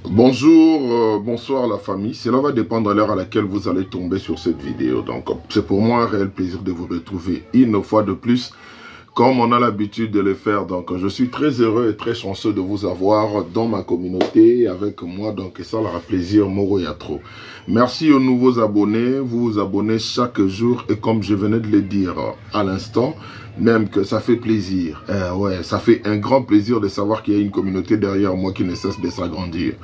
Bonjour, bonsoir la famille. Cela va dépendre de l'heure à laquelle vous allez tomber sur cette vidéo. Donc, c'est pour moi un réel plaisir de vous retrouver une fois de plus, comme on a l'habitude de le faire. Donc, je suis très heureux et très chanceux de vous avoir dans ma communauté avec moi. Donc, ça leur a plaisir, Moro Yatro. Merci aux nouveaux abonnés. Vous vous abonnez chaque jour et comme je venais de le dire à l'instant, même que ça fait plaisir. Ouais, ça fait un grand plaisir de savoir qu'il y a une communauté derrière moi qui ne cesse de s'agrandir.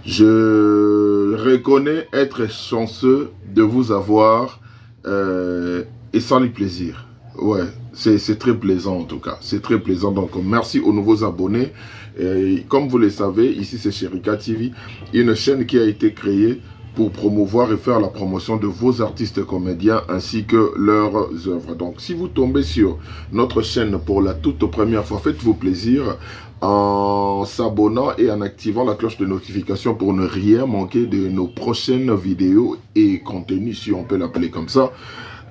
Je reconnais être chanceux de vous avoir et ça fait plaisir. Ouais, c'est très plaisant en tout cas. C'est très plaisant. Donc, merci aux nouveaux abonnés. Et comme vous le savez, ici c'est Sherika TV, une chaîne qui a été créée pour promouvoir et faire la promotion de vos artistes comédiens ainsi que leurs œuvres. Donc, si vous tombez sur notre chaîne pour la toute première fois, faites-vous plaisir en s'abonnant et en activant la cloche de notification pour ne rien manquer de nos prochaines vidéos et contenus, si on peut l'appeler comme ça.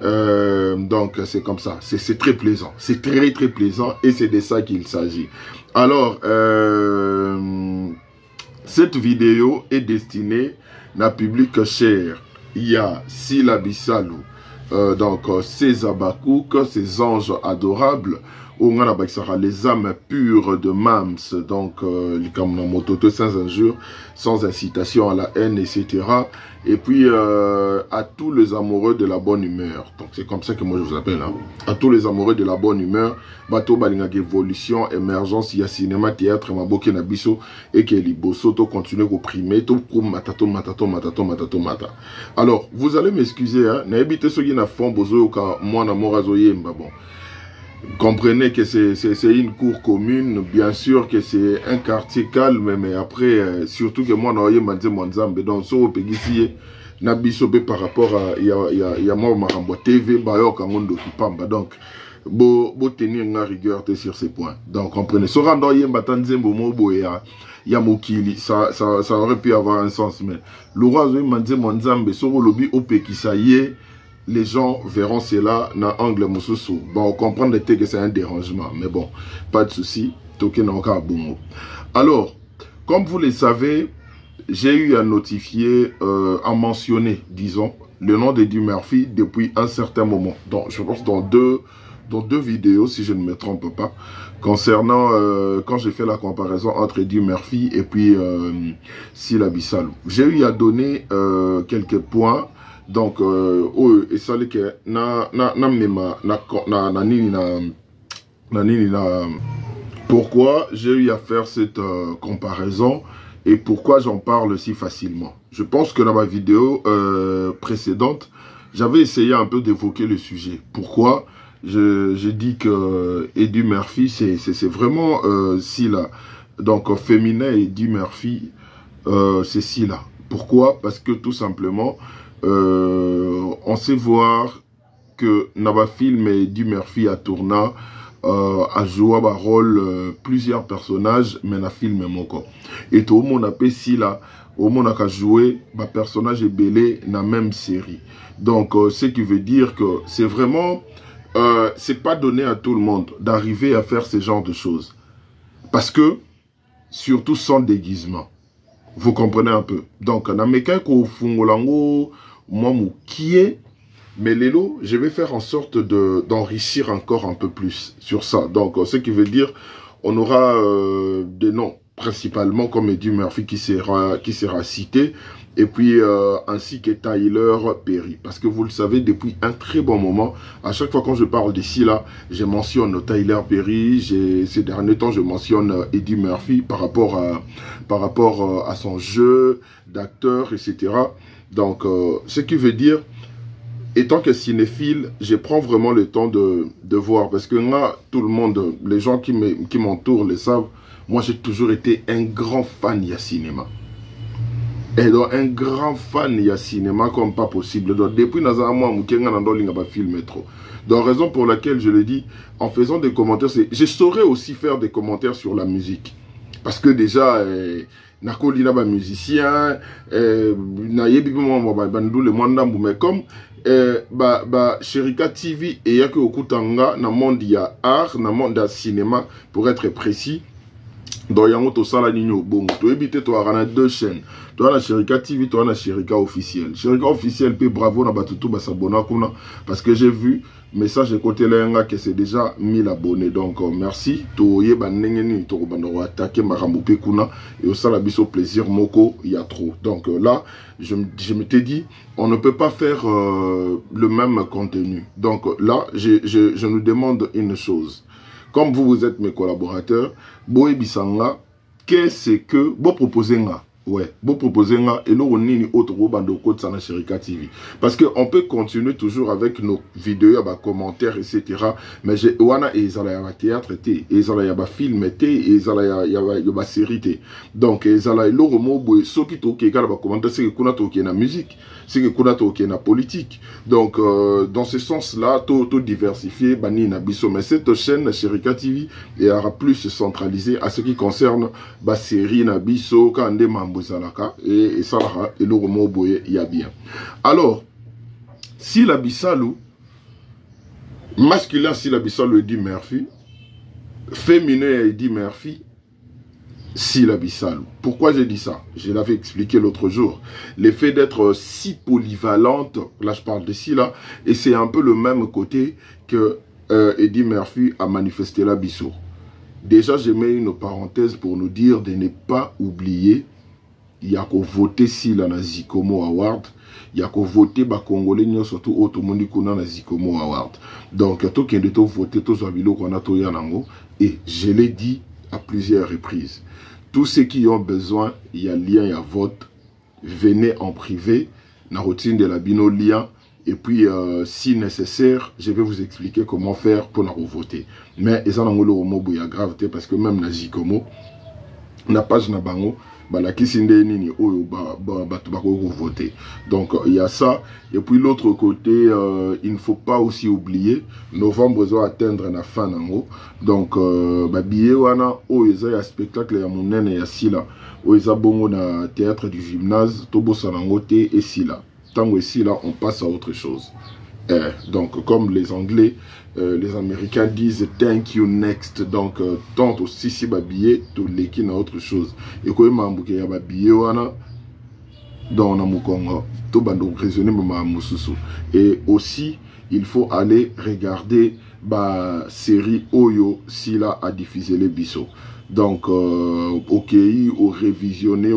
Donc, c'est comme ça. C'est très plaisant. C'est très plaisant et c'est de ça qu'il s'agit. Alors, cette vidéo est destinée à un public cher. Il y a Sila Bissalou, donc ces abakouk, ces anges adorables, où on a les âmes pures de Mams, donc comme dans Mototo, sans injure, sans incitation à la haine, etc. Et puis à tous les amoureux de la bonne humeur. Donc c'est comme ça que moi je vous appelle. Hein. À tous les amoureux de la bonne humeur, bateau balingak évolution, émergence, il y a cinéma, théâtre, maboké nabiso, et que les bosso, to continue à opprimer, to matato. Alors, vous allez m'excuser, hein, n'habitez ce qui n'a fond, bozo, moi na morazoye, bon. Comprenez que c'est une cour commune, bien sûr que c'est un quartier calme, mais après, surtout que moi, je suis donc, so pegisi na bisobe par rapport à ya moi marambo TV bayo kangondo kipamba donc bo tenir une rigueur sur ces points. Donc comprenez, so rando yemba tanzembo mobo ya mokili, ça aurait pu avoir un sens, mais le roi zo manze monzambe so lobi opekisa ye. Les gens verront cela dans l'angle Moussousou. Bon, on comprend que c'est un dérangement. Mais bon, pas de souci. Alors, comme vous le savez, j'ai eu à notifier, à mentionner, disons, le nom d'Eddie Murphy depuis un certain moment. Donc, je pense dans deux vidéos, si je ne me trompe pas, concernant quand j'ai fait la comparaison entre Eddie Murphy et puis Sila Bissalou. J'ai eu à donner quelques points. Donc, et ça que pourquoi j'ai eu à faire cette comparaison et pourquoi j'en parle si facilement. Je pense que dans ma vidéo précédente, j'avais essayé un peu d'évoquer le sujet. Pourquoi je dis que Eddie Murphy, c'est vraiment Sila. Donc, féminin Eddie Murphy, c'est Sila. Pourquoi? Parce que tout simplement, on sait voir que Naba film Eddie Murphy a tourné a joué un rôle plusieurs personnages mais na film moko et tout le monde a si là au monde a joué un personnage belé na même série. Donc ce qui veut dire que c'est vraiment c'est pas donné à tout le monde d'arriver à faire ce genre de choses parce que surtout sans déguisement. Vous comprenez un peu. Donc, moi, qui est, mais Lélo, je vais faire en sorte d'enrichir encore un peu plus sur ça. Donc, ce qui veut dire, on aura des noms, principalement comme Eddie Murphy qui sera cité, et puis ainsi que Tyler Perry. Parce que vous le savez, depuis un très bon moment, à chaque fois quand je parle d'ici là, je mentionne Tyler Perry, ces derniers temps, je mentionne Eddie Murphy par rapport à son jeu d'acteur, etc. Donc, ce qui veut dire, étant que cinéphile, je prends vraiment le temps de voir. Parce que là, tout le monde, les gens qui m'entourent le savent, moi j'ai toujours été un grand fan de cinéma. Et donc, un grand fan de cinéma comme pas possible. Donc, depuis Nazara, moi, je film trop. Donc, raison pour laquelle je le dis, en faisant des commentaires, je saurais aussi faire des commentaires sur la musique. Parce que déjà, nakoli na ba musicien, nayebi mo ba bandu le mwanda mais comme Sherika TV et yake okutanga na monde ya art, na monde ya cinéma pour être précis. Donc, il y a un nino bon. Tu évites, tu as deux chaînes. Tu as la Chérika TV, tu as la Chérika officielle. Chérika officielle, puis bravo, na batutu, ba s'abonner, parce que j'ai vu, message de côté là, que c'est déjà 1000 abonnés. Donc, merci. Tu as banengeni, tu as attaqué Maramoupe Kuna, et au salabiso plaisir, moko, il y a trop. Donc, là, je m'étais dit, on ne peut pas faire le même contenu. Donc, là, je nous demande une chose. Comme vous êtes mes collaborateurs, Boé Bissanga, qu'est-ce que vous proposez là? Ouais, vous proposez là et nous on est autre bando code sur la Chérika TV. Parce que on peut continuer toujours avec nos vidéos, bah, commentaires, etc. Mais j'ai wana et zala ya théâtre té, et zala ya film té, et zala ya série té. Donc et zala lo romo boé soki to ke kala ba commentaire c'est que kuna to ke na musique, c'est que kuna to ke na politique. Donc dans ce sens-là, tout diversifié bani na biso, mais cette chaîne Chérika TV aura plus centralisée à ce qui concerne ba série na biso kande et ça et le romo boye y a bien. Alors, si la Bissalou, masculin si la Bissalou Eddie Murphy, féminin Eddie Murphy, si la Bissalou. Pourquoi j'ai dit ça? Je l'avais expliqué l'autre jour. L'effet d'être si polyvalente, là je parle de si là, et c'est un peu le même côté que Eddie Murphy a manifesté la Bissau. Déjà, je mets une parenthèse pour nous dire de ne pas oublier. Il y a qu'à voter si la Zikomo Award. Il y a qu'à voter les Congolais, surtout au monde qui a Zikomo Award. Donc, tout le monde a voté, tout le monde a voté. Et je l'ai dit à plusieurs reprises. Tous ceux qui ont besoin, il y a lien, il y a vote. Venez en privé, la routine de la bino lien. Et puis, si nécessaire, je vais vous expliquer comment faire pour la voter. Mais, il y a gravité parce que même la Zikomo, la page n'a pas donc il y a ça. Et puis l'autre côté, il ne faut pas aussi oublier, novembre doit atteindre la fin. Donc billet wana o eza ya spectacle ya monene ya sila o eza bongo na théâtre du gymnase tobo sanangote et sila. Tango et sila on passe à autre chose. Donc comme les Anglais, les Américains disent thank you next. Donc tant aussi si billet tout l'équipe na autre chose. Et quand il y a billet wana dans na mukongo to bando raisonner ma mususu. Et aussi il faut aller regarder ba série Oyo Sila a diffusé les bisous. Donc ok au révisionner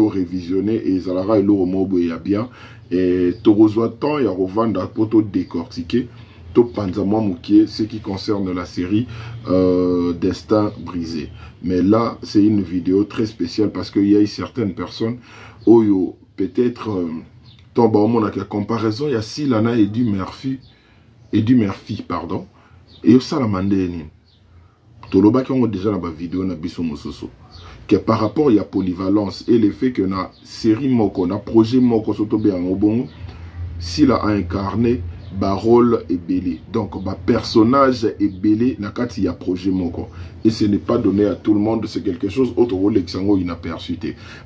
et zalara et l'euro mobo ya bien. Et tu reçois tant et à revendre pour te décortiquer tout panzamo moukier ce qui concerne la série Destin brisé. Mais là c'est une vidéo très spéciale parce qu'il y a certaines personnes où peut-être tombe au monde avec la comparaison il y a Silana et Eddie Murphy pardon et ça la mandéni toloba qui ont déjà la vidéo na biso mososo que par rapport à la polyvalence et le fait que na série moko na projet moko soto be en obongo s'il a incarné ba rôle est belé donc ba personnage est belé na kati ya projet moko et ce n'est pas donné à tout le monde, c'est quelque chose autre rôle l'exango inaperçu.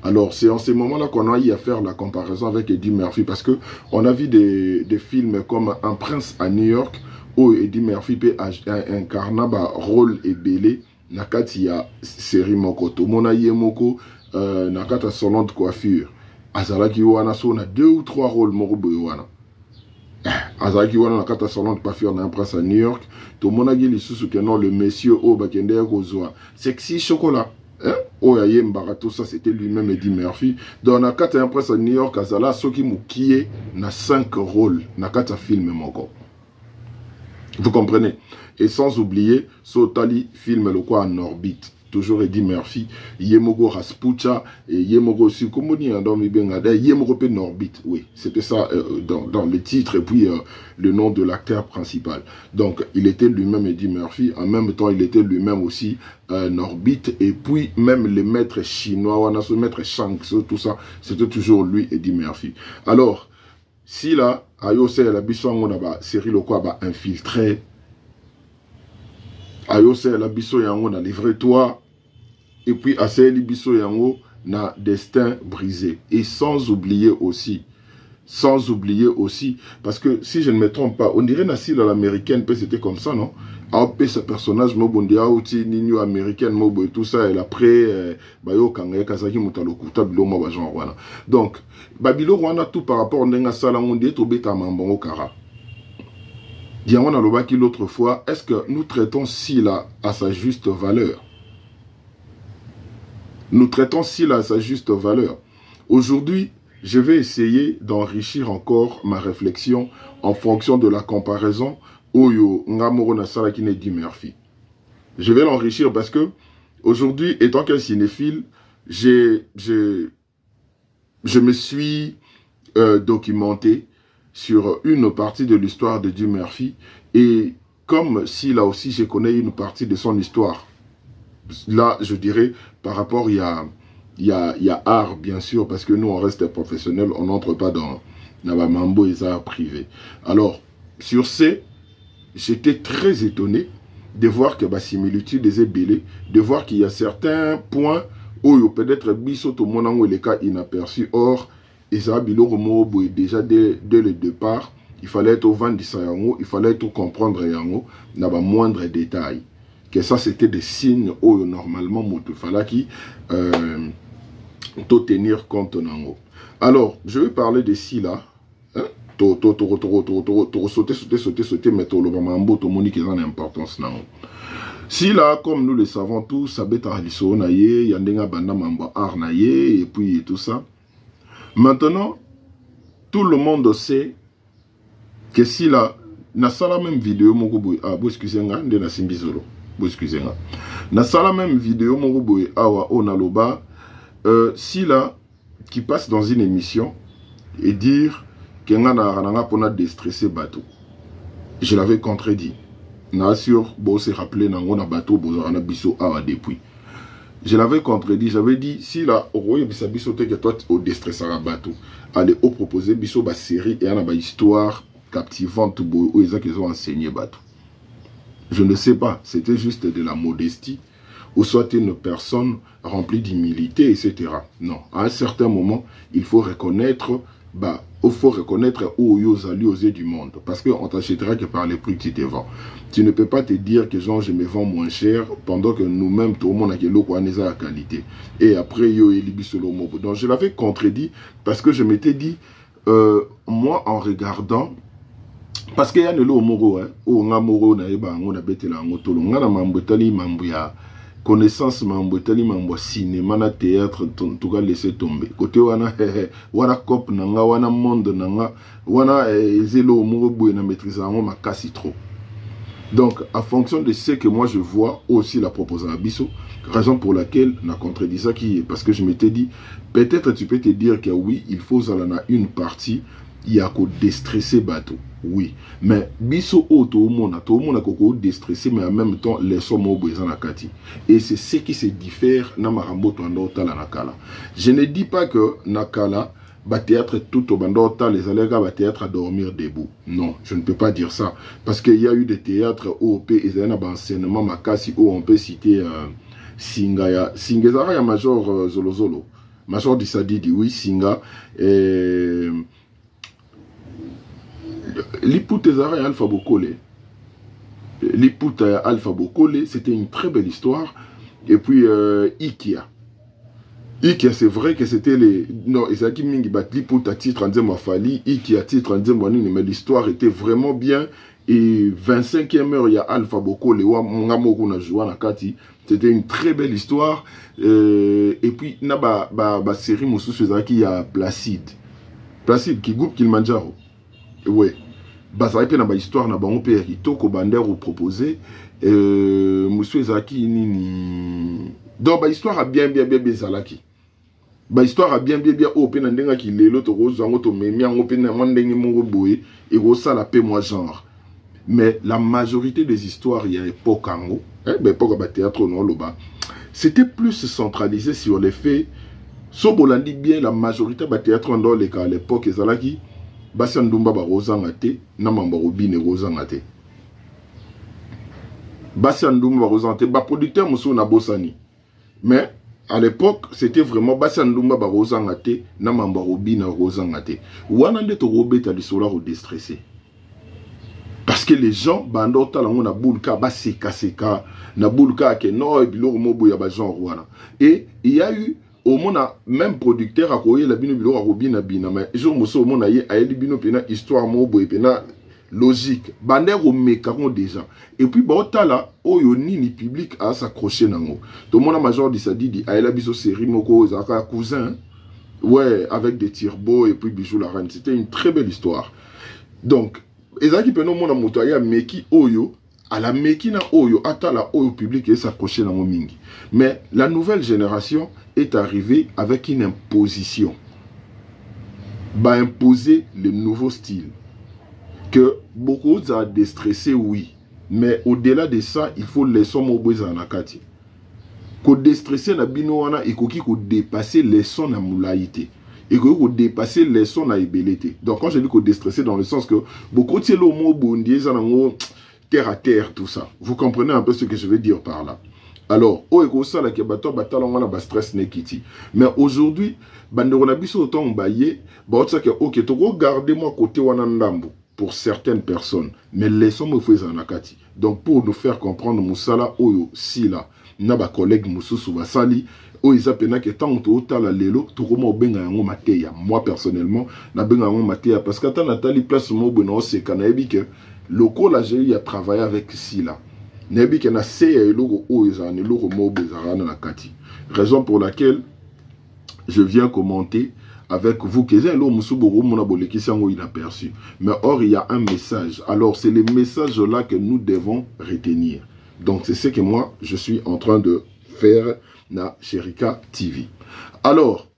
Alors c'est en ces moments là qu'on a eu à faire la comparaison avec Eddie Murphy parce que on a vu des films comme Un prince à New York où Eddie Murphy peut incarner ba rôle est belé nakati ya série moko to mona ye moko nakata salon de coiffure azalaki wana so na 2 ou 3 rôles moko boyo wana azalaki wana nakata salon de coiffure na Un prince à New York to mona gi lisusu que non le monsieur o bakende ya kozwa sexy chocolat oh ya mbara tout ça c'était lui-même Eddie Murphy donc nakata Un prince à New York azala soki mukie na 5 rôles nakata film moko. Vous comprenez? Et sans oublier, Sotali filme le quoi en orbite. Toujours Eddie Murphy, Yemogo Raspucha, et Yemogo Sukomoni, Yemogo en orbite. Oui, c'était ça dans le titre et puis le nom de l'acteur principal. Donc, il était lui-même Eddie Murphy. En même temps, il était lui-même aussi en orbite. Et puis, même les maîtres chinois, le maître Shang, tout ça, c'était toujours lui, Eddie Murphy. Alors, si là, Ayose la biso on a série le quoi ba infiltré. Ayose la biso yango na livre-toi. Et puis Aseli biso yango na Destin brisé. Et sans oublier aussi, parce que si je ne me trompe pas, on dirait Nassil à l'américaine, c'était comme ça, non? AOP ce personnage mobondi outi nino américaine mobo et tout ça et après bayo kanga kazaki mutalokuta biloma ba genre wana. Donc babilo wana tout par rapport ndenga sala ngondi to beta mambongo kara. Diamon a lobaki l'autre fois, est-ce que nous traitons Sila à sa juste valeur? Nous traitons Sila à sa juste valeur. Aujourd'hui, je vais essayer d'enrichir encore ma réflexion en fonction de la comparaison Oyo Ngamoro Nasala qui n'est dit Murphy. Je vais l'enrichir parce que aujourd'hui, étant qu'un cinéphile, je me suis documenté sur une partie de l'histoire de Eddie Murphy et comme si là aussi je connais une partie de son histoire. Là, je dirais, par rapport, il y a art, bien sûr, parce que nous, on reste professionnels, on n'entre pas dans la mambo et ça privé. Alors, sur ce, j'étais très étonné de voir que la similitude des ébélés, de voir qu'il y a certains points où peut-être biso tout le monde les cas inaperçus. Or, et ça, déjà dès le départ, il fallait être au vent du Sayango, il fallait tout comprendre Yango, dans les moindres détails. Que ça, c'était des signes où normalement, il fallait qu'il tenir compte nango. Alors, je vais parler de Sila. Sauter, mais tout le mambo, tout le monde qui a une importance nango. Sila, comme nous le savons tous, Sabeta Haliso naye, Yandenga Banda Mambo Arnaye, et puis tout ça. Maintenant, tout le monde sait que si la na sala même vidéo moko boy ah bo excusez-nga nde na simbizolo bo excusez-nga na sala même vidéo moko boy awa onaloba si la qui passe dans une émission et dire que nga na rananga pona déstresser bateau. Je l'avais contredit. Na sûr bo se rappeler nango na bateau bo na biso awa depuis. Je l'avais contredit, j'avais dit, si la Oroye Bisabiso te que toi au déstress à bateau, allez au proposer Biso ba série et une histoire captivante où ils ont enseigné bateau. Je ne sais pas, c'était juste de la modestie, ou soit une personne remplie d'humilité, etc. Non, à un certain moment, il faut reconnaître, où ils ont aux yeux du monde. Parce qu'on t'achètera que par les prix que tu te vends. Tu ne peux pas te dire que genre, je me vends moins cher pendant que nous-mêmes, tout le monde a la qualité. Et après, yo elibi solo mobo. Donc, je l'avais contredit parce que je m'étais dit, moi, en regardant, parce qu'il y a le moro, hein, où on a moro, on a bêté la motolo, on a la mambotali, mambuya. Connaissance mambotali mambo cinéma na théâtre en tout cas laisser tomber côté wana wana cop nanga wana monde nanga wana zelo morobo na maîtrise en makasi trop. Donc en fonction de ce que moi je vois aussi la proposition à Bisso, raison pour laquelle on a contredit ça qui est parce que je m'étais dit peut-être tu peux te dire que oui il faut ça là une partie il y a qu'au déstresser bateau. Oui, mais biso tout le monde a koko déstressé, mais en même temps les sommes au besoin nakati. Et c'est ce qui se diffère na marambo tanda la nakala. Je ne dis pas que nakala ba théâtre tout au bandota les allégas ba théâtre à dormir debout. Non, je ne peux pas dire ça parce qu'il y a eu des théâtres OP et il y a un enseignement makasi où on peut citer Singa Singezara ya major Zolozolo, major Dissadidi oui Singa et L'Iputezara et Alpha Bokole. L'Iputa Alpha Bokole, c'était une très belle histoire. Et puis, Ikia. Ikia, c'est vrai que c'était les... Non, Isaki Mingi bat L'Iputa titre en disant Fali, Ikia titre en disant mais l'histoire était vraiment bien. Et 25e heure, il y a Alpha Bokole, c'était une très belle histoire. Et puis, il y a une série il y a Placide. Placide, qui groupe Kilimanjaro. Ouais. Bazaré na ba histoire na bango pe kitoko bander ou proposé monsieur Zaki nini donc ba histoire a bien zalaki ba histoire a bien au pe na ndenga ki lelo to rozango to memi ango pe na mandenge mo boye et go sala pe moi genre mais la majorité des histoires il y a époque ango époque ba théâtre non loba c'était plus centralisé sur les faits so bolandi bien la majorité ba théâtre dans les cas à l'époque zalaki Basi Ndumba ba rozanga te na mamba robine rozanga te. Basi Ndumba ba rozanga te ba producteur muso na bosani. Mais à l'époque, c'était vraiment Basi Ndumba ba rozanga te na mamba robine rozanga te. Wana nde to robeta li sola ro déstressé. Parce que les gens, bando talango na boulka, ba seka, na boulka ke no, et biloko mobo ya ba genre wana. Et il y a eu, au monde, même producteur a koye la bino biloko a robina bina, mais jour moso au monde a ye bino pena histoire mobo et pena logique. Bander au mekaron déjà. Et puis ba otala, oyo nini public a s'accrocher nango. Tout le monde a major dit ça dit, a la biso série moko, zaka cousin, ouais, avec des tirbeaux et puis Bijou la reine. C'était une très belle histoire. Donc, ezaki peno mona moto ya meki oyo à la meki na oyo atala oyo public et s'accrocher na mingi. Mais la nouvelle génération est arrivée avec une imposition. Bah imposer le nouveau style que beaucoup ont déstressé, oui, mais au-delà de ça, il faut les sommes au besoin nakati. Ko déstresser na bino wana ikoki ko dépasser les sons na moulaïté. Et que dépasser les sons à ébélité. Donc quand je dis qu'on déstresser dans le sens que beaucoup de l'eau mot bondier, terre à terre, tout ça. Vous comprenez un peu ce que je veux dire par là. Alors, ça la kebato batalon ba stress nekiti. Mais aujourd'hui, bandona biso autant baye, ba ça que OK, to regarder moi côté wana ndambo pour certaines personnes, mais les sommes me faisant nakati. Donc pour nous faire comprendre musala oyo si là, na ba collègue mususu basali o ils appellent que tant que la lelo tout comme benga yango mateya. Moi personnellement na benga yango mateya parce que tant Nathalie place mo beno c'est kanabi que loko la j'ai a travaillé avec Sila nebi que na sey loko o izane loko mo bezarana na kati. Raison pour laquelle je viens commenter avec vous que j'ai l'eau musubogo mona boleki sango inaperçu. Mais or il y a un message. Alors c'est le message là que nous devons retenir. Donc c'est ce que moi je suis en train de faire na Sherika TV. Alors,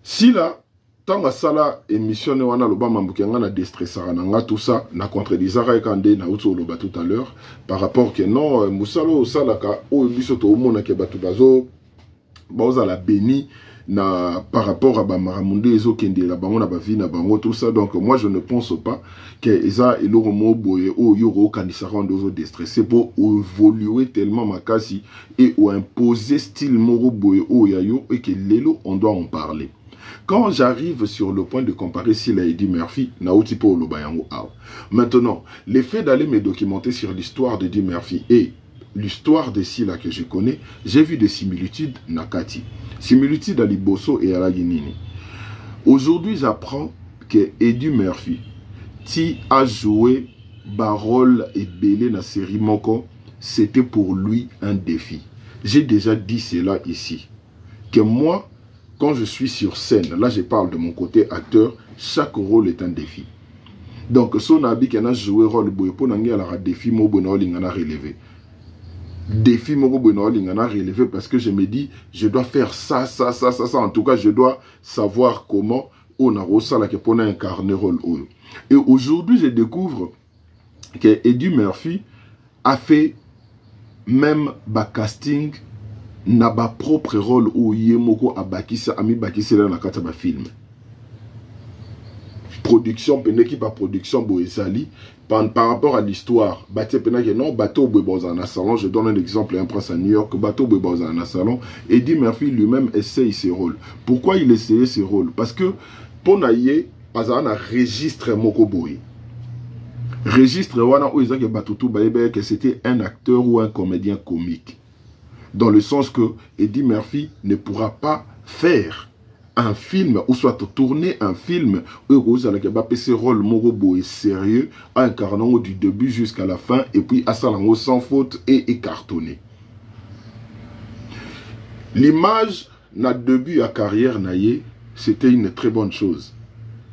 si là, tant que ça là, émission wana loba mambukenga na destressara nanga tout ça, na contredisara ekande na uto loba tout à l'heure, par rapport que non, musalo salaka, o biso to mona ke batu bazo, baoza la béni, na par rapport à Bamaramunde ezo kende la bango na bavi na bango tout ça. Donc moi je ne pense pas que eza eloro moboye o yoro kanisara ndozo déstressé pour évoluer tellement makasi et ou imposer style moro boye o yayo et que lelo on doit en parler. Quand j'arrive sur le point de comparer Sila et Eddie Murphy, nauti po lobayango aw. Maintenant, le fait d'aller me documenter sur l'histoire de Eddie Murphy et l'histoire de Sila que je connais, j'ai vu des similitudes nakati. Similitudes à Liboso et à la Guinée. Aujourd'hui, j'apprends que Eddie Murphy, qui a joué Barol et Belé dans la série Moko, c'était pour lui un défi. J'ai déjà dit cela ici. Que moi, quand je suis sur scène, là je parle de mon côté acteur, chaque rôle est un défi. Donc, son habit qui a joué rôle pour nangi à la défi, mon bonheur, il a relevé. Défi moko bonheur lingana relevé parce que je me dis je dois faire ça en tout cas je dois savoir comment on a reçu la pour incarner rôle. Et aujourd'hui je découvre que Eddie Murphy a fait même ba casting na ba propre rôle où yemoko abakisa ami bakisa na kata ba film production peneki pa production boesali par rapport à l'histoire, je donne un exemple, un prince à New York, Eddie Murphy lui-même essaye ses rôles. Pourquoi il essayait ses rôles? Parce que pour naïe, il y a un registre mokoboy. Registre wana où que c'était un acteur ou un comédien comique. Dans le sens que Eddie Murphy ne pourra pas faire un film, ou soit tourner un film où vous allez ce rôle morobo et sérieux, incarnant du début jusqu'à la fin, et puis à salango sans faute et cartonné. L'image, na début à carrière naïe, c'était une très bonne chose.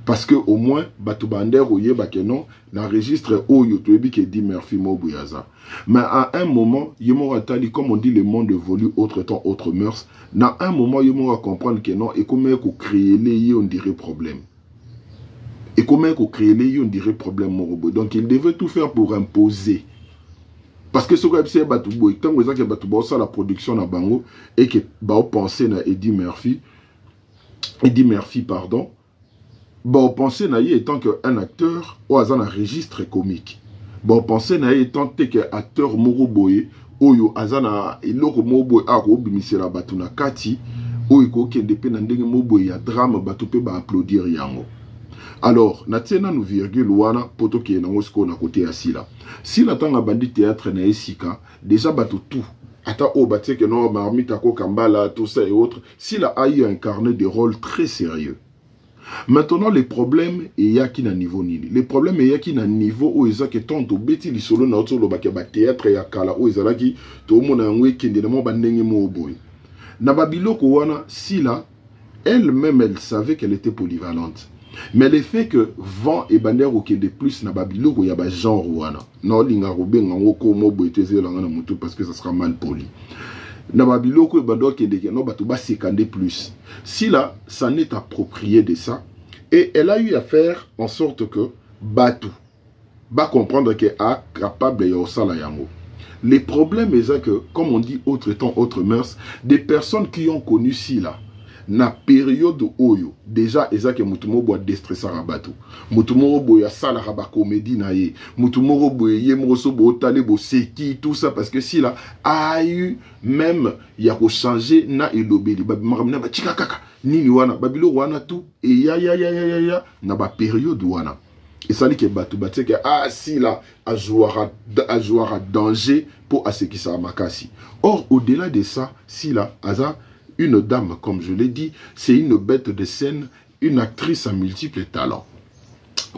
Parce que au moins, Batoubander ou Yebakenon n'enregistre Oyo Toebi qui dit Murphy Mobuyaza. Mais à un moment, Yemoratali, comme on dit, le monde évolue, autre temps, autre mœurs. À un moment, Yemora comprendre que non, et comment on crée les on dirait problème. Et comment on crée les on dirait problème Morobo. Donc il devait tout faire pour imposer. Parce que ce que c'est Batouboy, tant que vous avez Batouboy, ça la production na Bango, et que vous pensez à Eddie Murphy, pardon. Bon, pensez naïe étant qu'un acteur ou un registre comique. Bon, pensez naïe étant qu'un acteur moroboye ou azana iloko moboye a robimisela batuna kati ou iko kende pe na ndenge moboye ya drame batupe ba applaudir yango. Alors, natena nous virgule wana poto qui est dans na côté à Sila. Si la tanga bandi théâtre na esika, déjà bato tout. Ata o batie que non marmite ko kambala tout ça et autres. Sila a eu incarné des rôles très sérieux. Maintenant, les problèmes, il y a qui na niveau nini. Les problèmes, il y a qui na niveau où ils ont que tant de bêtis li solo na autre lo ba théâtre ya kala où ils ont qui to mona ngwe kende na mo bandenge mo boy. Na babiloko wana Sila elle-même elle savait qu'elle était polyvalente. Mais le fait que vent et bander ou que de plus na babiloko ya ba genre wana. Non linga robe ngoko mo boeteze la ngana mutu parce que ça sera mal poli. Na babiloko e bander que de no batu ba sekande plus. Sila s'en est approprié de ça et elle a eu à faire en sorte que batu ba comprendre que a capable ya osala yango. Les problèmes est que comme on dit autre temps autre mœurs, des personnes qui ont connu Sila na période oyo déjà ezake mutumo bo déstressar rabato mutumo bo ya sala raba comédie na ye mutumo bo ye moso bo tale bo seki tout ça parce que si là a eu même ya ko changer na elobeli ba maramna ba chikakaka nini wana babilo wana tout et ya na ba période wana et ça dit que batu batte que ah si là a jouera danger pour à ce qui ça makasi. Or au-delà de ça si là aza une dame, comme je l'ai dit, c'est une bête de scène, une actrice à multiples talents.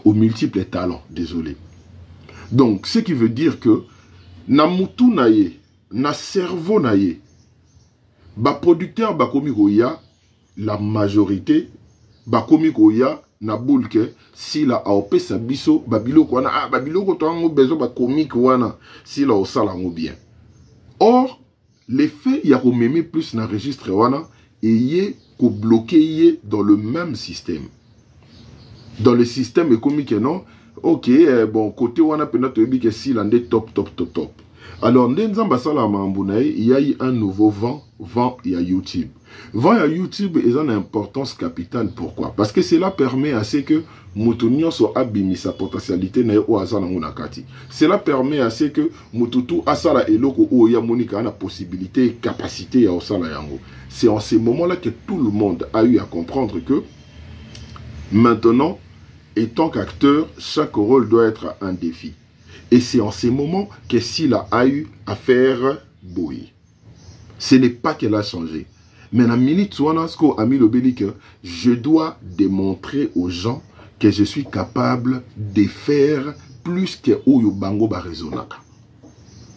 Aux multiples talents, désolé. Donc, ce qui veut dire que, na mutu naye, na cerveau naye, ba producteur ba komikoya, la majorité, ba komikoya, na boulke, si la aopé sa biso, babilo kwana, ah, babilo koto ango bezo ba komik wana, si la osala ango bien. Or, l'effet, il y a même plus dans le registre et il y a bloqué dans le même système. Dans le système économique, non? Ok, bon, côté on a peut-être que si l'on est top. Alors, il y a eu un nouveau vent, il y a YouTube. Vent à YouTube est une importance capitale. Pourquoi? Parce que cela permet à ce que Moutounion soit abîmé sa potentialité na au hasard na kati. Cela permet à ce que Moututu asala eloko ou ya monika na possibilité capacité ya osala yango. C'est en ces moments-là que tout le monde a eu à comprendre que maintenant, étant qu'acteur, chaque rôle doit être un défi. Et c'est en ces moments que Sila a eu à faire Boy. Ce n'est pas qu'elle a changé. Mais la minute Swanasco a mis le bélique, je dois démontrer aux gens que je suis capable de faire plus que Oyo Bango Barizonaka.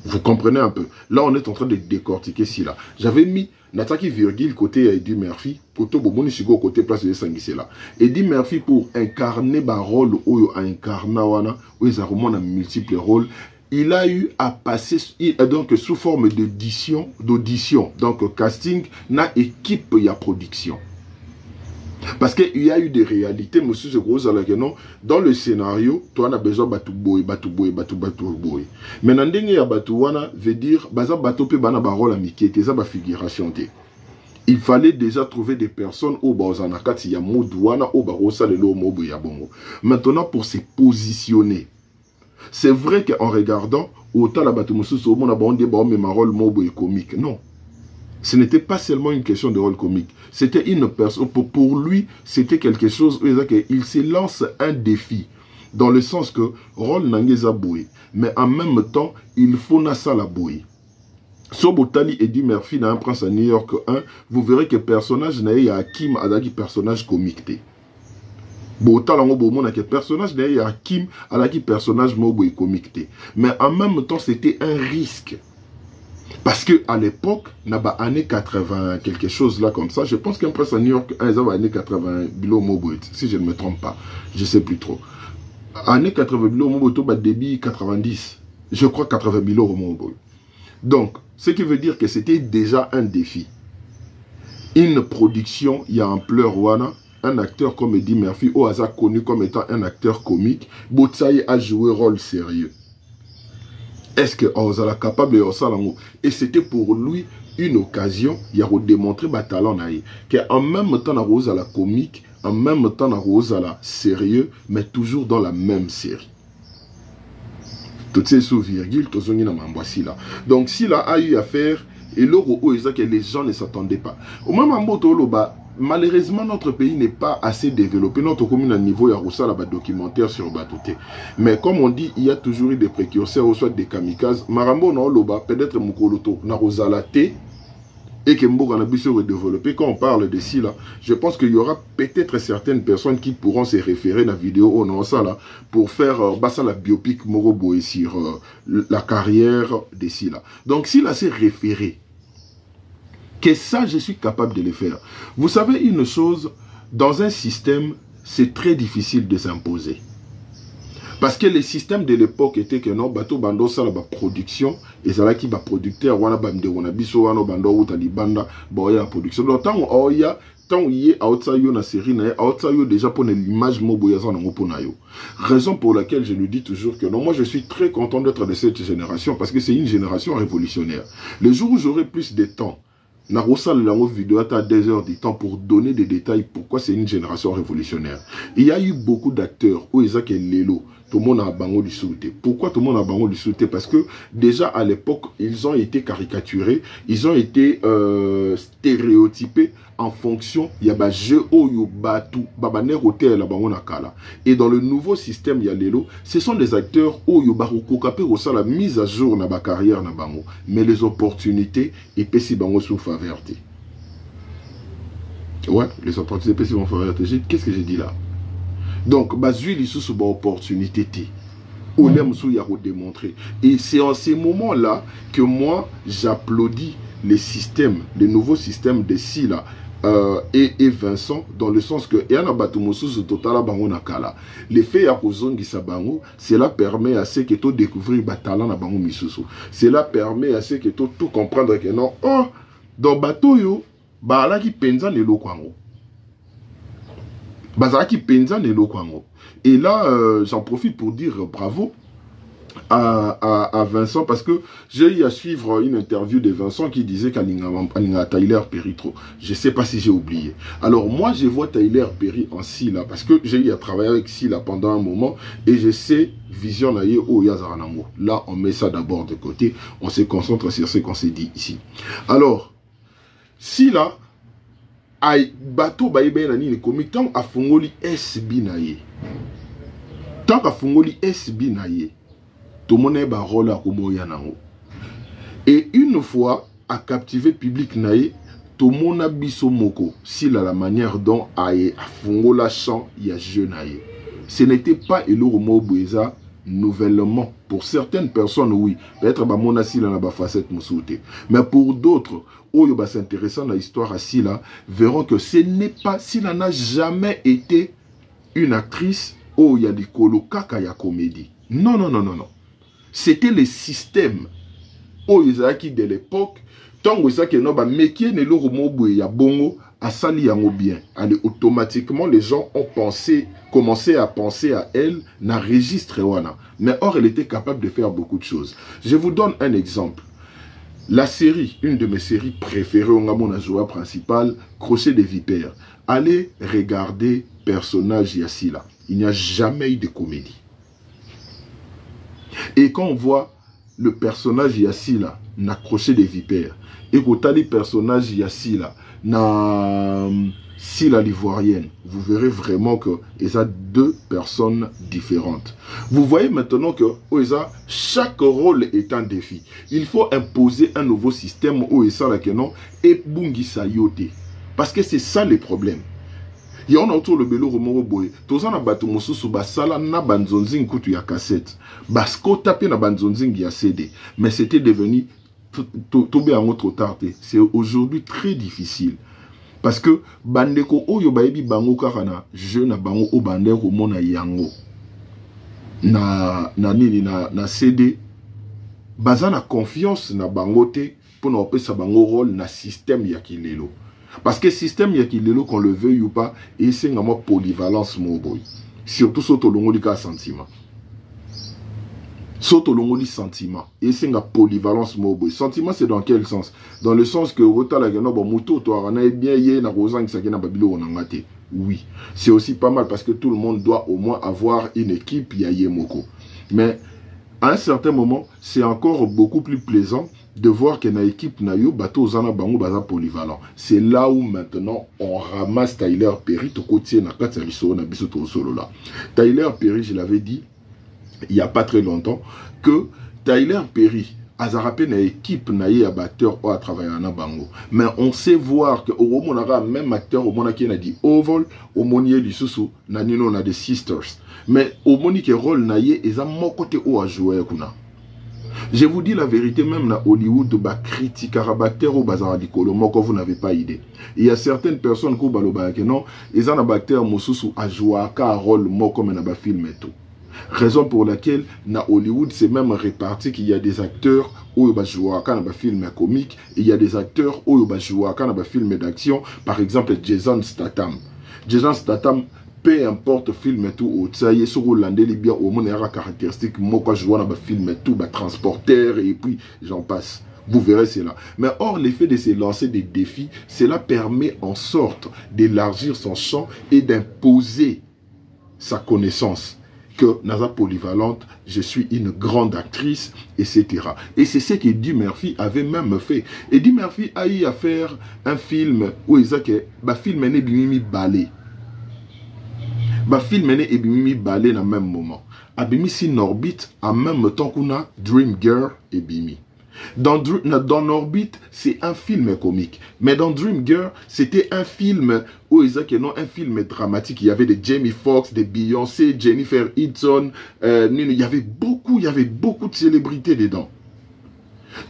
Vous comprenez un peu? Là, on est en train de décortiquer Sila. J'avais mis Nataki virgule côté Eddie Murphy, côté Boboni Chigo côté place de Sangisela. Eddie Murphy pour incarner un rôle Oyo a incarné wana, où ils ont multiples rôles. Il a eu à passer donc sous forme d'audition, donc casting, na équipe y a production. Parce qu'il y a eu des réalités, monsieur non, dans le scénario, toi on a besoin de batuboy. Mais dans le batouana veut dire, baza batope bana barol amiki, ça ba figuration. Il fallait déjà trouver des personnes au bazanakati ya modouana au barosa le mobo ya bongo. Maintenant pour se positionner. C'est vrai qu'en regardant, autant la bateau au monde a dit bon mais ma rôle mobo est comique. Non. Ce n'était pas seulement une question de rôle comique. C'était une personne. Pour lui, c'était quelque chose. Il se lance un défi. Dans le sens que rôle n'angeza boué. Mais en même temps, il faut nasa la boué. Sobotali Eddie Murphy dans un prince à New York 1, vous verrez que personnage n'a eu Hakim Adaki personnage comique. Le personnage n'a Hakim Adaki personnage comique. Mais en même temps, c'était un risque. Parce que à l'époque, dans les années 80, quelque chose là comme ça, je pense qu'un presse à New York, les années 80, bilo mobile, si je ne me trompe pas, je ne sais plus trop. Années 80, bilo mobile, débit 90, je crois 80 bilo mobile. Donc, ce qui veut dire que c'était déjà un défi. Une production, il y a ampleur wana, un acteur comme Eddie Murphy, au hasard connu comme étant un acteur comique, Botsaï a joué rôle sérieux. Est-ce que Ozala capable de ça? Et c'était pour lui une occasion, il a démontré son talent qu'en même temps na rose à la comique, en même temps na rose à la sérieux, mais toujours dans la même série. Toutes ces sous-virgules, tout ça là. Donc Sila a eu à faire et l'euro que les gens ne s'attendaient pas. Au même moment malheureusement, notre pays n'est pas assez développé. Notre commune à niveau, il y a aussi la documentaire sur Batouté. Mais comme on dit, il y a toujours eu des précurseurs, ou soit des kamikazes. Marambo, non, loba, peut-être Mukoloto, Narozalate, et que Mboga n'a pu se redévelopper. Quand on parle de ci, là, je pense qu'il y aura peut-être certaines personnes qui pourront se référer à la vidéo, oh non, ça, là, pour faire la biopic Morobo sur la carrière de ci, là. Donc, s'il a s'est référé, que ça, je suis capable de le faire. Vous savez une chose, dans un système, c'est très difficile de s'imposer. Parce que le système de l'époque était que non, bateau bando ça la production, et ça là qui va producteur, wana bamde wana biso wana bando ou talibanda, bon la production. Donc tant il y a outside yo na série na outside yo déjà pour l'image moboya ça na ngopona yo. Raison pour laquelle je lui dis toujours que non, moi je suis très content d'être de cette génération parce que c'est une génération révolutionnaire. Le jour où j'aurai plus de temps, na rosal la vidéo à 2 heures du temps pour donner des détails pourquoi c'est une génération révolutionnaire. Il y a eu beaucoup d'acteurs où ils ont que Lelo, tout le monde a bango du sauté. Pourquoi tout le monde a bango du sauté? Parce que déjà à l'époque, ils ont été caricaturés, ils ont été stéréotypés en fonction il y a ba jeu oyo batu babaner hotel la bango nakala. Et dans le nouveau système il y a Lelo, ce sont des acteurs oyo barokokape au la mise à jour na ba carrière na bango, mais les opportunités et pesi bango sous faverté. Ouais, les opportunités pesi bango faverté. Qu'est-ce que j'ai dit là? Donc bazui sous ce opportunité té. Olem sou ya démontrer. Et c'est en ces moments-là que moi j'applaudis les systèmes, les nouveaux systèmes de Sila et Vincent, dans le sens que le fait à cela permet à ceux qui ont découvert Batalan na bango misusu. Cela permet à ceux qui ont tout comprendre que non, oh, dans bateau yo, bala qui penza le lokwango. Bazala qui penza le lokwango. Et là, j'en profite pour dire bravo à Vincent parce que j'ai eu à suivre une interview de Vincent qui disait qu'Alinga Tyler Perry trop. Je ne sais pas si j'ai oublié. Alors moi je vois Tyler Perry en Sila parce que j'ai eu à travailler avec Sila pendant un moment et je sais vision naïe au Yazaranamo. Là on met ça d'abord de côté, on se concentre sur ce qu'on s'est dit ici. Alors Sila ay bateau baïbe nani ne comique tant à fungoli SB naïe. Tant à fungoli SB naïe. Tout le monde est un rôle à Komoyanango. Et une fois à captiver public naïe, tout le monde a biso moko, si la manière dont a fongo la chant y a jeune naïe. Ce n'était pas Eloro Moboueza nouvellement. Pour certaines personnes, oui, peut-être que mon assis là n'a facette moussouté. Mais pour d'autres, où va s'intéresser à l'histoire à Sila, verront que ce n'est pas, Sila n'a jamais été une actrice où il y a des colocaka ya comédie. Non, non, non, non, non. C'était le système où ils ont de l'époque, tant que ça que non, bah, mais qui est le romo ya bongo à sali yango bien. Allez, automatiquement, les gens ont commencé à penser à elle, n'a registre wana. Mais or, elle était capable de faire beaucoup de choses. Je vous donne un exemple. La série, une de mes séries préférées, on a mon joueur principal, Crochet des Vipères. Allez regarder personnage Yassila. Il n'y a jamais eu de comédie. Et quand on voit le personnage Yassila, na Crochet des Vipères, et quand on les personnage Yassila, na Sila l'ivoirienne, vous verrez vraiment que il y a deux personnes différentes. Vous voyez maintenant que chaque rôle est un défi. Il faut imposer un nouveau système où il s'agit que non et bungi sayote. Parce que c'est ça le problème. Il y a autour le belo romoro boy. Tous en abato mosusu basala na banzonzing kutu ya cassette. Basko tapé na banzonzing ya CD. Mais c'était devenu tombé en trop tard. C'est aujourd'hui très difficile. Parce que bandeko oyo baebi bango karana je na bango o bandeko mona yango na CD bazana confiance na bango te pour na opesa bango rôle na système ya kilelo. Parce que système ya kilelo qu'on le veuille ou pas et c'est vraiment polyvalence mo boy. Surtout soto longoli ka sentiment. Soto longoli sentiment et c'est une polyvalence mo boy. Sentiment c'est dans quel sens? Dans le sens que rota la gano bon moto to arana bien yé na rozang sakena babilo onangate. Oui, c'est aussi pas mal parce que tout le monde doit au moins avoir une équipe ya yemoko. Mais à un certain moment, c'est encore beaucoup plus plaisant de voir que na équipe na yo bato ozana bango baza polyvalent. C'est là où maintenant on ramasse Tyler Perry to kotie na kati ya liso na biso to solo là. Tyler Perry, je l'avais dit il y a pas très longtemps que Tyler Perry azarape na équipe na ye ya batteur ou à travailler na bango. Mais on sait voir que au monara même acteur au monaki na di Oval au monier lisusu na nino na des Sisters. Mais au monique rôle na ye eza moko te o a jouer kuna. Je vous dis la vérité, même dans Hollywood, bah critique carabactère ou bazar dikolo, moko vous n'avez pas idée. Il y a certaines personnes qui ont que non, ils ont un bactère mosusu à jouer à rôle moko mais na film et tout. Raison pour laquelle dans Hollywood c'est même réparti qu'il y a des acteurs où ils jouent à un film comique et il y a des acteurs où ils jouent à un film d'action. Par exemple Jason Statham. Jason Statham, peu importe film et tout, ça y est, sur Hollandais, les biens au monde, il y a des caractéristiques, moi, quand je vois dans le film et tout, transporteur, et puis j'en passe. Vous verrez, c'est là. Mais or, l'effet de se lancer des défis, cela permet en sorte d'élargir son champ et d'imposer sa connaissance. Que Naza polyvalente, je suis une grande actrice, etc. Et c'est ce que Eddie Murphy avait même fait. Eddie Murphy a eu à faire un film où il disait que le film est né balé. Le film est né balé dans le même moment. Abimi si Norbit en même temps qu'on a Dream Girl et Bimi. Dans Norbit, c'est un film comique. Mais dans Dream Girl, c'était un film où ils disaient non, un film dramatique. Il y avait des Jamie Foxx, des Beyoncé, Jennifer Hudson. Il y avait beaucoup de célébrités dedans.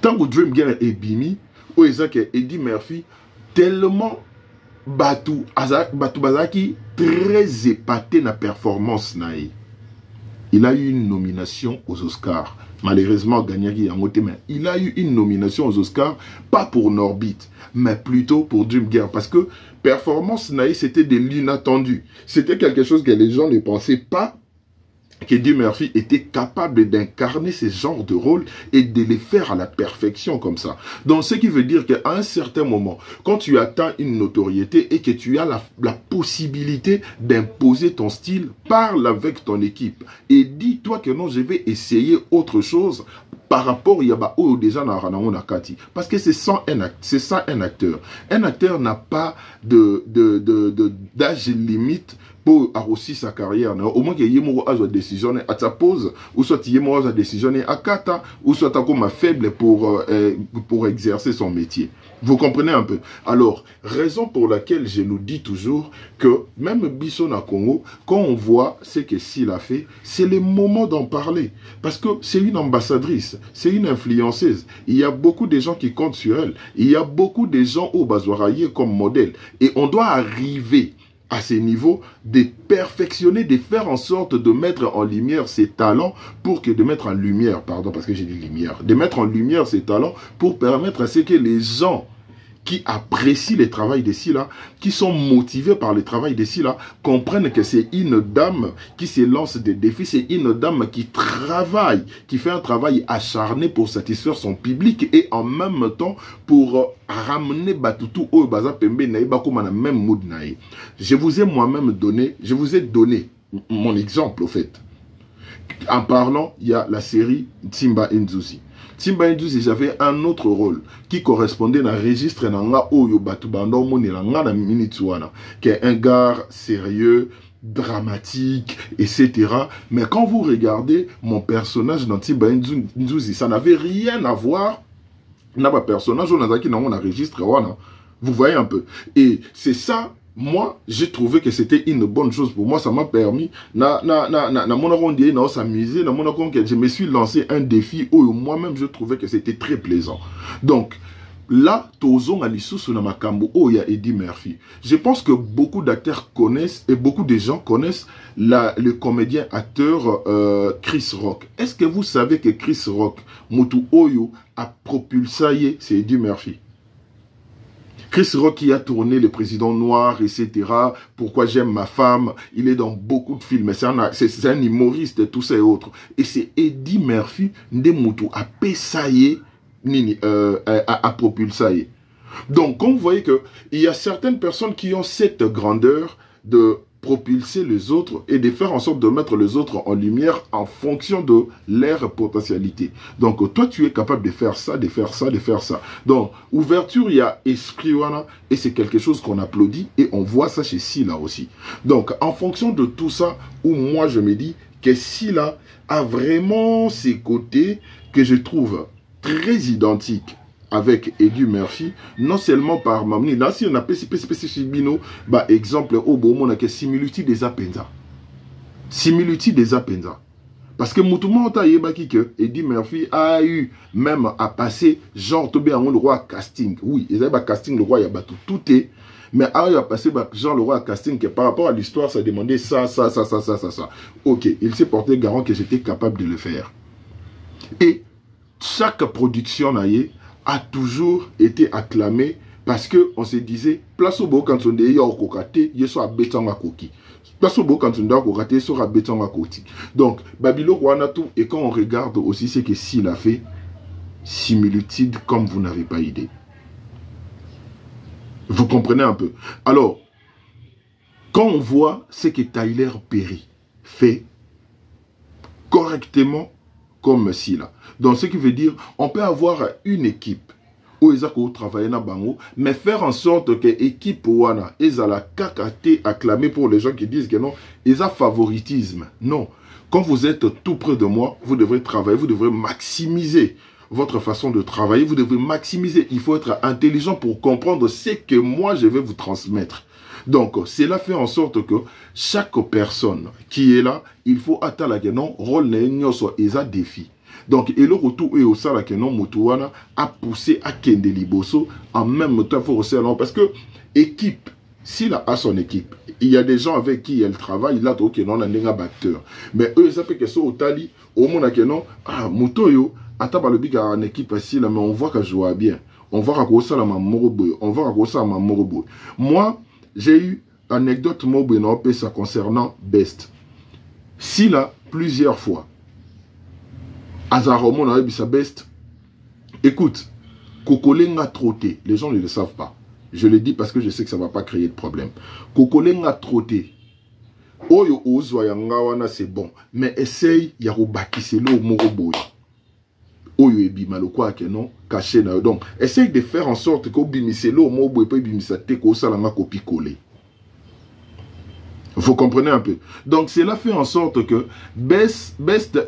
Tant que Dream Girl et Bimi, où ils disaient que Eddie Murphy, tellement Batou Bazaki, très épaté dans la performance. Il a eu une nomination aux Oscars. Malheureusement, Gagnagi a moté, mais il a eu une nomination aux Oscars, pas pour Norbit, mais plutôt pour Dream Girl. Parce que performance naïe, c'était de l'inattendu. C'était quelque chose que les gens ne pensaient pas qu'Eddie Murphy était capable d'incarner ce genre de rôle et de les faire à la perfection comme ça. Donc, ce qui veut dire qu'à un certain moment, quand tu atteins une notoriété et que tu as la possibilité d'imposer ton style, parle avec ton équipe et dis-toi que non, je vais essayer autre chose par rapport à déjà parce que c'est ça un acteur. Un acteur n'a pas d'âge limite pour aussi sa carrière. Au moins qu'il y ait une décision à sa pause, ou soit il y ait une décision à kata, ou soit comme faible pour exercer son métier. Vous comprenez un peu? Alors, raison pour laquelle je nous dis toujours que même Bissona Congo, quand on voit ce que s'il a fait, c'est le moment d'en parler. Parce que c'est une ambassadrice, c'est une influenceuse. Il y a beaucoup de gens qui comptent sur elle. Il y a beaucoup de gens au Bazoaraïe comme modèle. Et on doit arriver à ces niveaux, de perfectionner, de faire en sorte de mettre en lumière ses talents de mettre en lumière ses talents pour permettre à ce que les gens qui apprécient le travail de Silla, qui sont motivés par le travail de Silla, comprennent que c'est une dame qui se lance des défis, c'est une dame qui travaille, qui fait un travail acharné pour satisfaire son public et en même temps pour ramener Batutu au Baza Pembe Naïba comme un même mood naï. Je vous ai moi-même donné, mon exemple au fait. En parlant, il y a la série Timba Nzuzi. Timba Nzuzi, j'avais un autre rôle qui correspondait à un registre qui est un gars sérieux, dramatique, etc. Mais quand vous regardez mon personnage dans Timba Nzuzi, ça n'avait rien à voir avec le personnage on a un registre. Vous voyez un peu. Et c'est ça. Moi, j'ai trouvé que c'était une bonne chose pour moi. Ça m'a permis, je me suis lancé un défi où moi-même, je trouvais que c'était très plaisant. Donc, là, Tozon Alisusu na Makambo, il y a Eddie Murphy. Je pense que beaucoup d'acteurs connaissent et beaucoup de gens connaissent le comédien acteur Chris Rock. Est-ce que vous savez que Chris Rock, Mutu Oyo, a propulsé, c'est Eddie Murphy? Chris Rock qui a tourné Le Président Noir, etc. Pourquoi j'aime ma femme. Il est dans beaucoup de films. C'est un humoriste et tout ça et autres. Et c'est Eddie Murphy, Ndemutu, a pessaillé, a propulsé. Donc, quand vous voyez qu'il y a certaines personnes qui ont cette grandeur de propulser les autres et de faire en sorte de mettre les autres en lumière en fonction de leur potentialité. Donc, toi, tu es capable de faire ça, de faire ça, de faire ça. Donc, ouverture, il y a esprit, voilà, et c'est quelque chose qu'on applaudit et on voit ça chez Sila aussi. Donc, en fonction de tout ça, où moi, je me dis que Sila a vraiment ces côtés que je trouve très identiques avec Eddie Murphy, non seulement par Mamni, là si on a Bino, bah exemple, au bon moment, on a similitude des apenza. Similitude des apenza. Parce que Moutouma que Eddie Murphy a eu même à passer, genre, Tobé le roi casting. Oui, il y a casting, le roi, il y a tout est. Mais il a passé, genre, le roi casting, que par rapport à l'histoire, ça demandait ça. Ok, il s'est porté garant que j'étais capable de le faire. Et chaque production, a toujours été acclamé parce qu'on se disait place au beau quand on est au kokate, il soit béton à coquille. Place au beau quand on est au kokate, il sera béton à coquille. Donc, Babylone Wanatou, et quand on regarde aussi ce que s'il a fait, similitude comme vous n'avez pas idée. Vous comprenez un peu? Alors, quand on voit ce que Tyler Perry fait correctement, comme si là. Donc, ce qui veut dire, on peut avoir une équipe où ils ont travaillé dans bango, mais faire en sorte que l'équipe wana, ils ont la kakate acclamée pour les gens qui disent que non, ils ont favoritisme. Non. Quand vous êtes tout près de moi, vous devrez travailler, vous devrez maximiser votre façon de travailler, vous devez maximiser. Il faut être intelligent pour comprendre ce que moi je vais vous transmettre. Donc, cela fait en sorte que chaque personne qui est là, il faut attendre que non, rôle et un défi. Donc, et le retour est au sala que non, Moutouana a poussé à Kende Liboso en même temps pour aussi parce que équipe, s'il a son équipe, il y a des gens avec qui elle travaille, là, donc, non, on a un batteur. Mais eux, ils savent que ça au Tali, au monde que non, ah, Moutoyo, attends, le big à une équipe ici, là, mais on voit qu'elle joue bien. On voit qu'elle ça la Moroboy. On voit qu'elle ça la Moroboy. Moi, j'ai eu anecdote ça concernant Best. Si là, plusieurs fois, Azaromo n'a pas Best. Écoute, Kokoleng a trotté. Les gens ne le savent pas. Je le dis parce que je sais que ça ne va pas créer de problème. Kokoleng a trotté. Oyo Ozoyangawana, c'est bon. Mais essaye, Yarobakiselo Moroboy. Oyo ebima le quoi que non, caché na. Donc, essaye de faire en sorte que Bimiselo Moroboy peut bimisa teko salanga copie collée. Vous comprenez un peu? Donc, cela fait en sorte que Best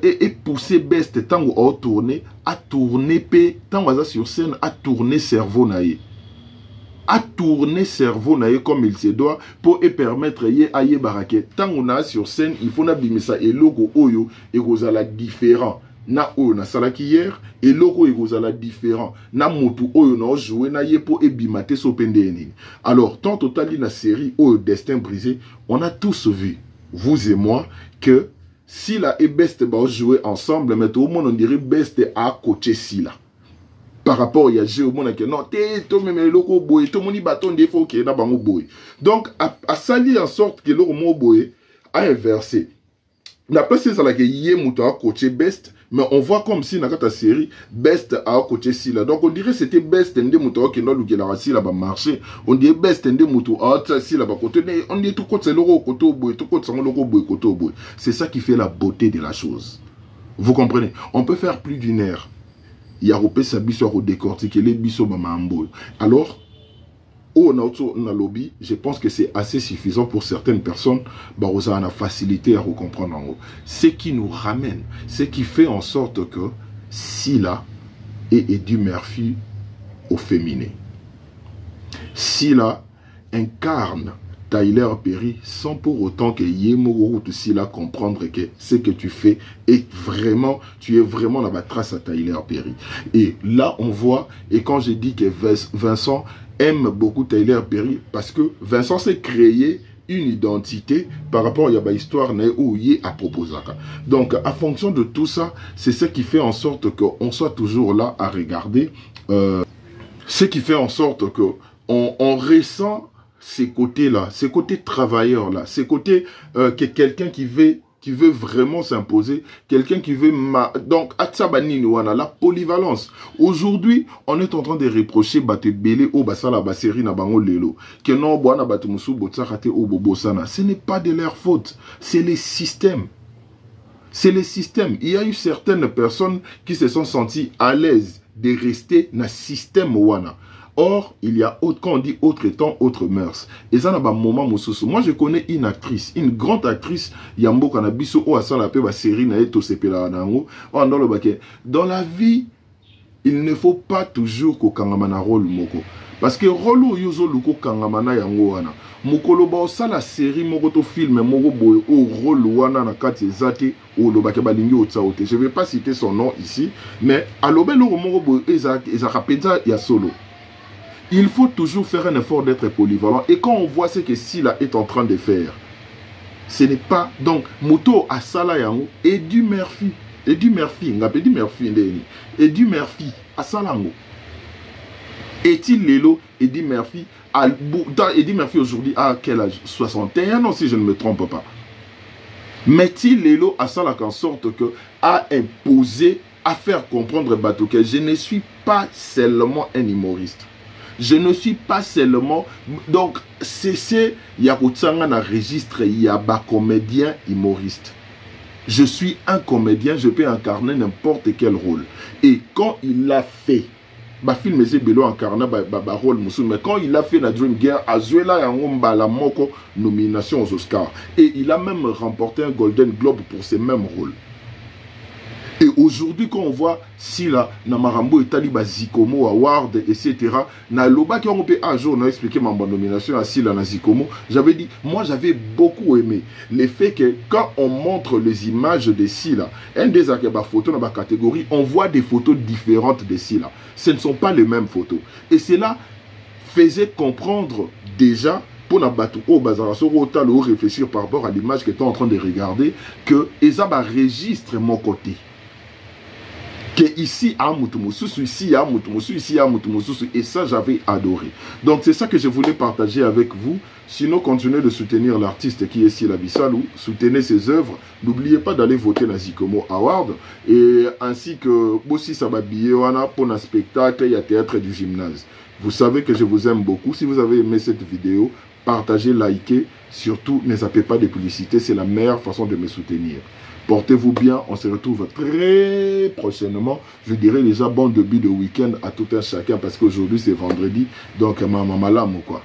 est poussé Best tant qu'on tourné, à tourner, tant qu'on sur scène, à tourner cerveau naïe. À tourner cerveau naïe comme il se doit pour permettre à y barake. Tant qu'on a sur scène, il faut n'abimisa et logo oyo et vous allez différent. Na oyo na salaki hier et logo et vous allez différent. Na motu oyo na joué na yepo et bimate so pendeni. Alors, tant total la série oyo Destin brisé, on a tous vu, vous et moi, que Sila et Best va jouer ensemble, mais tout le monde on dirait Best a coaché Sila. Par rapport à Yagé au monde qui non, tout le monde logo boy, tout le monde bâton des fois qui est dans bango boy. Donc, à sali en sorte que le mot boy a inversé. La place c'est là que yé mouto a coaché Best. Mais on voit comme si dans la série, Best a coaché Sila. Donc on dirait que c'était Best et Mouto qui n'a pas Sila va marcher. On dirait Best et Mouto a Sila va côté. On dit tout côté c'est l'euro côté au bout, tout côté c'est l'euro côté au bout. C'est ça qui fait la beauté de la chose. Vous comprenez? On peut faire plus d'une heure. Il y a repé sa biso au décortiquer les biso mamambo. Alors, au lobby, je pense que c'est assez suffisant pour certaines personnes. On a la facilité à comprendre en haut. Ce qui nous ramène, ce qui fait en sorte que Sila et Eddie Murphy au féminin. Sila incarne Tyler Perry sans pour autant que Yemoro ou Sila comprendre que ce que tu fais est vraiment, tu es vraiment la trace à Tyler Perry. Et là on voit, et quand je dis que Vincent aime beaucoup Tyler Perry parce que Vincent s'est créé une identité par rapport à la histoire où il est à proposer. Donc, à fonction de tout ça, c'est ce qui fait en sorte qu'on soit toujours là à regarder. Ce qui fait en sorte qu'on ressent ces côtés-là, ces côtés travailleurs-là, ces côtés que quelqu'un qui veut qui veut vraiment s'imposer, quelqu'un qui veut... Donc, la polyvalence. Aujourd'hui, on est en train de reprocher Batebele au Basala Baseri na Bango Lelo. Que non, Boana Batumusu Botsakate au Bobosana. Ce n'est pas de leur faute, c'est les systèmes. C'est les systèmes. Il y a eu certaines personnes qui se sont senties à l'aise de rester dans le système Wana. Or, il y a autre, quand on dit autre temps, autre mœurs. Et ça, moment moi, je connais une actrice, une grande actrice, Yambo Kanabiso, ou Asala Pe, série, dans la vie, il ne faut pas toujours qu'on kangamana rôle moko. Parce que rôle ou yozo luko kangamana yango wana. Mukolo ba osala série moko to film moko boy au rôle wana na kati ezate ou lobake balingi otsaote. Je vais pas citer son nom ici, mais à l'obelo moko boy ezakapeza ya solo. Il faut toujours faire un effort d'être polyvalent. Et quand on voit ce que Sila est en train de faire, ce n'est pas... Donc, Moto Asala Yango, Eddie Murphy. Eddie Murphy, Eddie Murphy, Asala Yango. Est-il Lelo, Eddie Murphy, Eddie Murphy aujourd'hui a quel âge? 61 ans si je ne me trompe pas. Met-il Lelo Asala en sorte que a imposé, à faire comprendre Bato que je ne suis pas seulement un humoriste. Je ne suis pas seulement... Donc, c'est Yakutsanga na registre Yaba comédien humoriste. Je suis un comédien, je peux incarner n'importe quel rôle. Et quand il l'a fait, bah film c'est Belo incarna ba rôle musul, mais quand il a fait la Dream Girl, Azuela Yangomba la moko nomination aux Oscars. Et il a même remporté un Golden Globe pour ces mêmes rôles. Et aujourd'hui, quand on voit Sila, Namarambo et Taliba Zikomo Award, etc., na loba qui ont un jour, on a expliqué ma nomination à Sila na Zikomo, j'avais dit, moi j'avais beaucoup aimé le fait que quand on montre les images de Sila, un des photos dans la catégorie, on voit des photos différentes de Sila. Ce ne sont pas les mêmes photos. Et cela faisait comprendre déjà, pour na batu au bazaraso réfléchir par rapport à l'image que tu es en train de regarder, que Ezaba registre mon côté. Que ici à Moutoumousou, ici à Moutoumousou, ici à Moutoumousou, et ça j'avais adoré. Donc c'est ça que je voulais partager avec vous. Sinon, continuez de soutenir l'artiste qui est Sila Bissalou, soutenez ses œuvres. N'oubliez pas d'aller voter la Zikomo Award, et ainsi que Bossi Sababiyewana pour un spectacle et un théâtre du gymnase. Vous savez que je vous aime beaucoup. Si vous avez aimé cette vidéo, partagez, likez. Surtout, ne zappez pas de publicité, c'est la meilleure façon de me soutenir. Portez-vous bien, on se retrouve très prochainement. Je dirais déjà bon début de week-end à tout un chacun parce qu'aujourd'hui c'est vendredi, donc maman malam ou quoi.